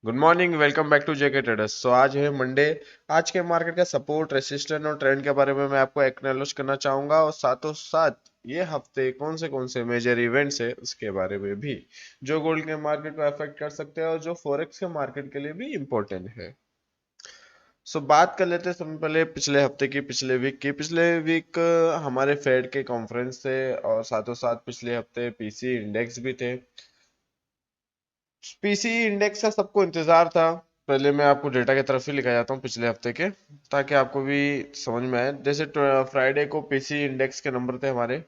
Good morning, welcome back to JK traders. आज है Monday. आज के मार्केट का सपोर्ट, रेसिस्टेंस और ट्रेंड के बारे में मैं आपको एक्नॉलेज करना चाहूंगा और साथों साथ ये हफ्ते कौन से मेजर इवेंट्स है उसके बारे में भी, जो गोल्ड के मार्केट को अफेक्ट कर सकते हैं और जो फॉरेक्स के मार्केट के लिए भी इम्पोर्टेंट है। बात कर लेते हैं सबसे पहले पिछले हफ्ते की, पिछले वीक हमारे फेड के कॉन्फ्रेंस थे और साथों साथ पिछले हफ्ते पीसी इंडेक्स भी थे। पीसी इंडेक्स का सबको इंतजार था। पहले मैं आपको डेटा की तरफ ही लिखा जाता हूँ पिछले हफ्ते के, ताकि आपको भी समझ में आए। जैसे फ्राइडे को पीसी इंडेक्स के नंबर थे हमारे,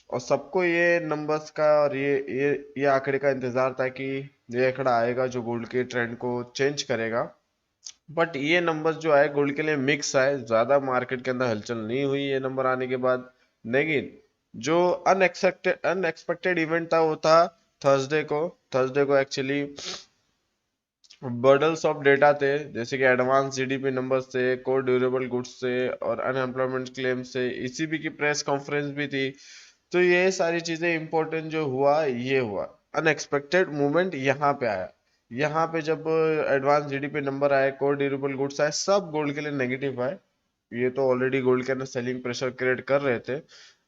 और सबको ये नंबर्स का और ये आंकड़े का इंतजार था कि ये आंकड़ा आएगा जो गोल्ड के ट्रेंड को चेंज करेगा। बट ये नंबर्स जो आए गोल्ड के लिए मिक्स आए, ज्यादा मार्केट के अंदर हलचल नहीं हुई ये नंबर आने के बाद। लेकिन जो अनएक्सपेक्टेड इवेंट था वो था थर्सडे को। थर्सडे को एक्चुअली बर्डल्स ऑफ डेटा थे, जैसे कि एडवांस जीडीपी नंबर्स थे, कोर ड्यूरेबल गुड्स थे और अनएम्प्लॉयमेंट क्लेम्स थे। ईसीबी की प्रेस कॉन्फ्रेंस भी थी। तो ये सारी चीजें इंपॉर्टेंट जो हुआ ये हुआ, अनएक्सपेक्टेड मूवमेंट यहाँ पे आया। यहाँ पे जब एडवांस जीडीपी नंबर आए, कोर ड्यूरेबल गुड्स आए, सब गोल्ड के लिए नेगेटिव आए। ये तो ऑलरेडी गोल्ड के अंदर सेलिंग प्रेशर क्रिएट कर रहे थे।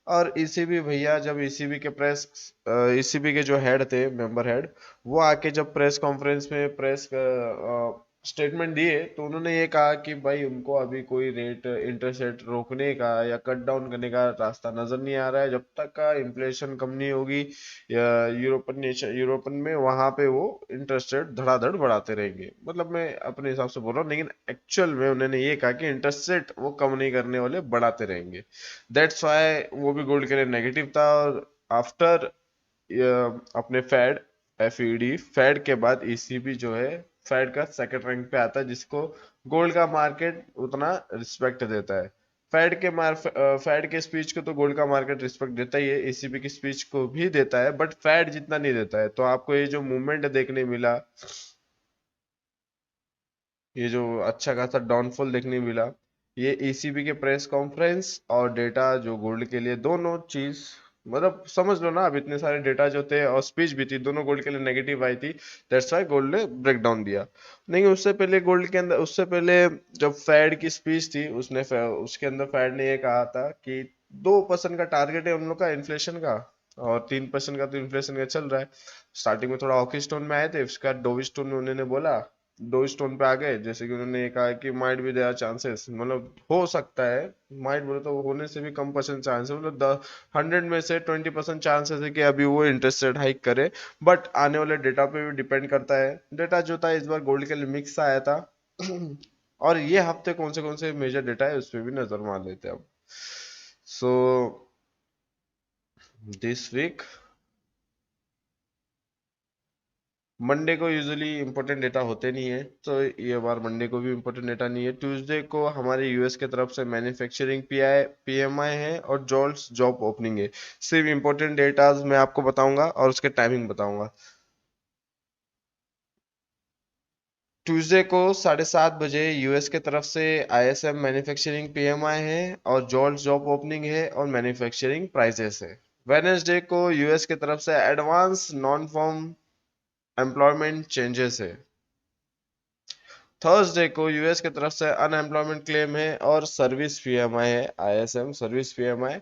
और ईसीबी भैया, जब ईसीबी के प्रेस ईसीबी के जो हेड थे, मेंबर हेड, वो आके जब प्रेस कॉन्फ्रेंस में प्रेस स्टेटमेंट दिए, तो उन्होंने ये कहा कि भाई उनको अभी कोई रेट, इंटरेस्ट रेट रोकने का या कट डाउन करने का रास्ता नजर नहीं आ रहा है। जब तक का इन्फ्लेशन कम नहीं होगी या यूरोपन में, वहां पे वो इंटरेस्ट रेट धड़ाधड़ बढ़ाते रहेंगे। मतलब मैं अपने हिसाब से बोल रहा हूँ, लेकिन एक्चुअल में उन्होंने ये कहा कि इंटरेस्ट रेट वो कम नहीं करने वाले, बढ़ाते रहेंगे। दैट्स वाई वो भी गोल्ड के लिए नेगेटिव था। और आफ्टर अपने फेड, एफईडी फेड के बाद ईसीबी जो है फेड का सेकंड रैंक पे आता है, जिसको गोल्ड का मार्केट उतना रिस्पेक्ट देता है। फेड के स्पीच को तो गोल्ड का मार्केट रिस्पेक्ट देता ही है, ईसीबी की स्पीच को भी देता है, बट फेड जितना नहीं देता है। तो आपको ये जो मूवमेंट देखने मिला, ये जो अच्छा खासा डाउनफॉल देखने मिला, ये ईसीबी के प्रेस कॉन्फ्रेंस और डेटा जो गोल्ड के लिए, दोनों चीज मतलब समझ लो ना। अब इतने सारे डेटा जो थे और स्पीच भी थी, दोनों गोल्ड के लिए नेगेटिव आई थी। दैट्स वाई गोल्ड ने ब्रेक डाउन दिया। नहीं, उससे पहले गोल्ड के अंदर, उससे पहले जब फेड की स्पीच थी, उसके अंदर फेड ने ये कहा था कि 2% का टारगेट है उन लोग का इन्फ्लेशन का, और 3% का तो इन्फ्लेशन का चल रहा है। स्टार्टिंग में थोड़ा हॉकी स्टोन में आए थे, उसके बाद डोवी स्टोन में उन्होंने बोला, दो स्टोन पे आ गए। जैसे कि उन्होंने ये कहा कि माइट भी देयर चांसेस, मतलब हो सकता है। माइट बोले तो होने से भी कम परसेंट चांस है, मतलब 100 में से 20% चांसेस है कि अभी वो इंटरेस्ट रेट हाइक करे। बट आने वाले डेटा पे भी डिपेंड करता है। डेटा जो था इस बार गोल्ड के लिए मिक्स आया था। और ये हफ्ते कौन से मेजर डेटा है उस पर भी नजर मार लेते हैं अब। सो दिस वीक मंडे को यूजुअली इंपॉर्टेंट डेटा होते नहीं है, तो ये बार मंडे को भी इंपॉर्टेंट डेटा नहीं है। ट्यूसडे को हमारे यूएस के तरफ से मैन्युफैक्चरिंग पीएमआई है और जॉल्स जॉब ओपनिंग है। सिर्फ इंपॉर्टेंट डेटाज मैं आपको बताऊंगा और उसके टाइमिंग बताऊंगा। ट्यूसडे को 7:30 बजे यूएस के तरफ से आईएसएम मैन्युफैक्चरिंग पीएमआई है और जॉल्स जॉब ओपनिंग है और मैन्युफैक्चरिंग प्राइसेस है। वेडनेसडे को यूएस के तरफ से advance non farm employment changes है। थर्सडे को यूएस की तरफ से अनएम्प्लॉयमेंट क्लेम है और सर्विस पीएमआई है, आईएसएम सर्विस पीएमआई।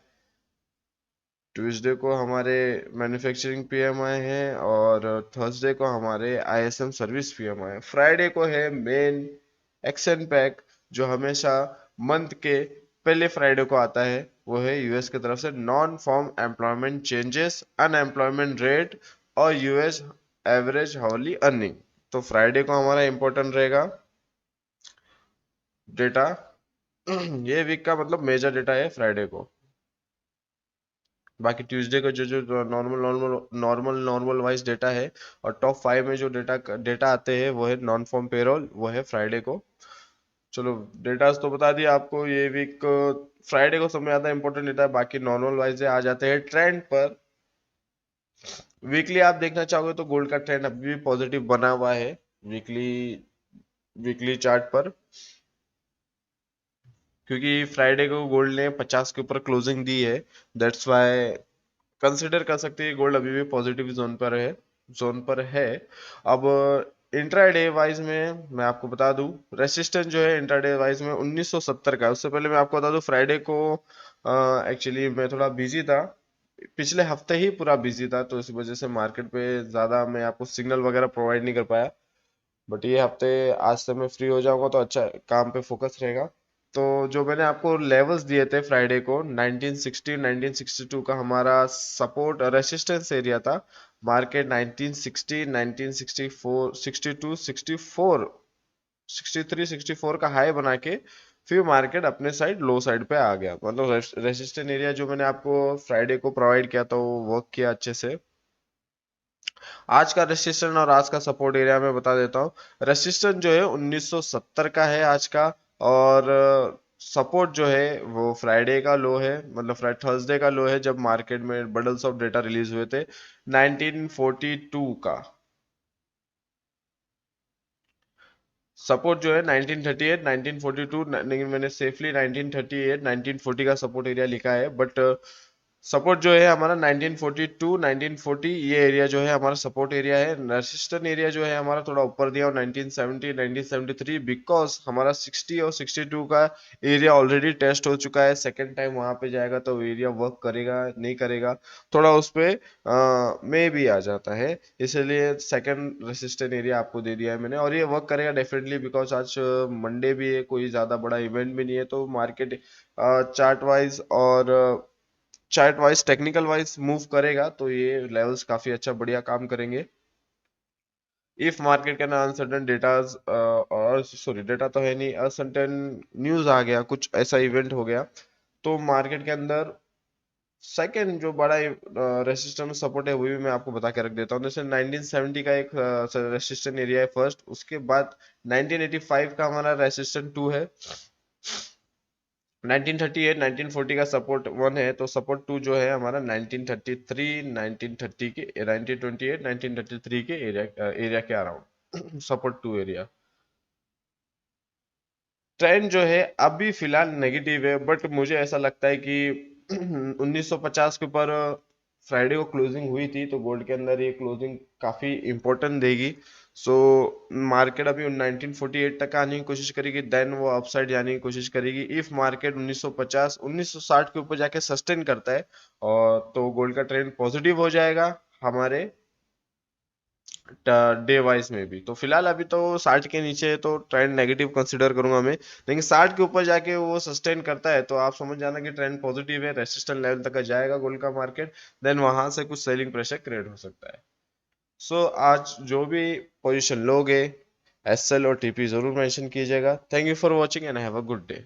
ट्यूसडे को हमारे मैन्युफैक्चरिंग पीएमआई है और थर्सडे को हमारे आईएसएम सर्विस पीएमआई है। फ्राइडे को है मेन एक्शन पैक, जो हमेशा मंथ के पहले फ्राइडे को आता है। वो है यूएस की तरफ से non farm employment changes, unemployment rate और यूएस एवरेज हाउरली अर्निंग। तो फ्राइडे को हमारा इंपॉर्टेंट रहेगा डेटा। ये वीक का मतलब मेजर डेटा है फ्राइडे को। बाकी ट्यूसडे को जो जो नॉर्मल वाइज डेटा है, और टॉप 5 में जो डेटा डेटा आते हैं वो है नॉन फॉर्म पेरोल, वो है फ्राइडे को। चलो, डेटा तो बता दिया आपको ये वीक। फ्राइडे को सबसे ज्यादा इंपॉर्टेंट डेटा है। बाकी नॉर्मल वाइज आ जाते हैं ट्रेंड पर। वीकली आप देखना चाहोगे तो गोल्ड का ट्रेंड अभी भी पॉजिटिव बना हुआ है। वीकली वीकली चार्ट पर, क्योंकि फ्राइडे को गोल्ड ने 50 के ऊपर क्लोजिंग दी है। दैट्स वाई कंसिडर कर सकते हैं गोल्ड अभी भी पॉजिटिव जोन पर है। अब इंट्राडे वाइज में मैं आपको बता दूं, रेसिस्टेंस जो है इंट्राडे वाइज में 1970 का है। उससे पहले मैं आपको बता दूं फ्राइडे को एक्चुअली मैं थोड़ा बिजी था, पिछले हफ्ते ही पूरा बिजी था, तो इस वजह से मार्केट पे ज़्यादा मैं आपको सिग्नल वगैरह प्रोवाइड नहीं कर पाया। बट ये हफ्ते आज से मैं फ्री हो जाऊंगा तो अच्छा काम पे फोकस रहेगा। तो जो मैंने आपको लेवल्स दिए थे फ्राइडे को 1960 1962 का हमारा सपोर्ट रेसिस्टेंस एरिया था। मार्केट 1960 1964 62 64 63 64 का हाई बना के फिर मार्केट अपने साइड लो साइड पे आ गया। मतलब रेसिस्टेंस एरिया जो मैंने आपको फ्राइडे को प्रोवाइड किया था वो वर्क किया अच्छे से। आज का रेसिस्टेंस और आज का सपोर्ट एरिया मैं बता देता हूँ। रेसिस्टेंस जो है 1970 का है आज का, और सपोर्ट जो है वो फ्राइडे का लो है, मतलब फ्राइडे थर्सडे का लो है जब मार्केट में बंडल्स ऑफ डेटा रिलीज हुए थे 1942 का। सपोर्ट जो है 1938 1942, लेकिन मैंने सेफली 1938 1940 का सपोर्ट एरिया लिखा है। बट सपोर्ट जो है हमारा 1942 1940 ये एरिया जो है हमारा सपोर्ट एरिया है। रेसिस्टेंट एरिया जो है हमारा थोड़ा ऊपर दिया और 1970 1973, बिकॉज हमारा 60 और 62 का एरिया ऑलरेडी टेस्ट हो चुका है। सेकंड टाइम वहां पे जाएगा तो एरिया वर्क करेगा नहीं करेगा, थोड़ा उस पे में भी आ जाता है, इसलिए सेकंड रेसिस्टेंट एरिया आपको दे दिया है मैंने। और ये वर्क करेगा डेफिनेटली, बिकॉज आज मंडे भी है, कोई ज्यादा बड़ा इवेंट भी नहीं है, तो मार्केट चार्ट वाइज और chart wise technical wise move करेगा, तो ये लेवल्स काफी अच्छा बढ़िया काम करेंगे। इफ मार्केट के ना अनसर्टन डेटा, और सॉरी डेटा तो है नहीं, अनसर्टन न्यूज आ गया, कुछ ऐसा इवेंट हो गया, तो मार्केट के अंदर सेकंड जो बड़ा रेसिस्टेंस सपोर्ट है वो भी मैं आपको बता के रख देता हूँ। जैसे 1970 का एक रेसिस्टेंट एरिया है फर्स्ट, उसके बाद 1985 का हमारा रेसिस्टेंट टू है, 1938 1940 का सपोर्ट वन है, तो सपोर्ट टू जो है हमारा 1933 1930 के 1928 1933 के एरिया के around support to area. Trend जो है अभी फिलहाल नेगेटिव है, बट मुझे ऐसा लगता है कि 1950 के ऊपर फ्राइडे को क्लोजिंग हुई थी, तो गोल्ड के अंदर ये क्लोजिंग काफी इंपॉर्टेंट देगी। सो मार्केट अभी 1948 तक आने की कोशिश करेगी, देन वो अपसाइड जाने की कोशिश करेगी। इफ मार्केट 1950 1960 के ऊपर जाके सस्टेन करता है और तो गोल्ड का ट्रेंड पॉजिटिव हो जाएगा हमारे डे वाइज में भी। तो फिलहाल अभी तो 60 के नीचे है तो ट्रेंड नेगेटिव कंसीडर करूंगा मैं, लेकिन 60 के ऊपर जाके वो सस्टेन करता है तो आप समझ जाना कि ट्रेंड पॉजिटिव है, रेसिस्टेंट लेवल तक जाएगा गोल्ड का मार्केट, देन वहां से कुछ सेलिंग प्रेशर क्रिएट हो सकता है। सो आज जो भी पोजीशन लोगे, एसएल और टीपी जरूर मेंशन कीजिएगा। Thank you for watching and have a good day.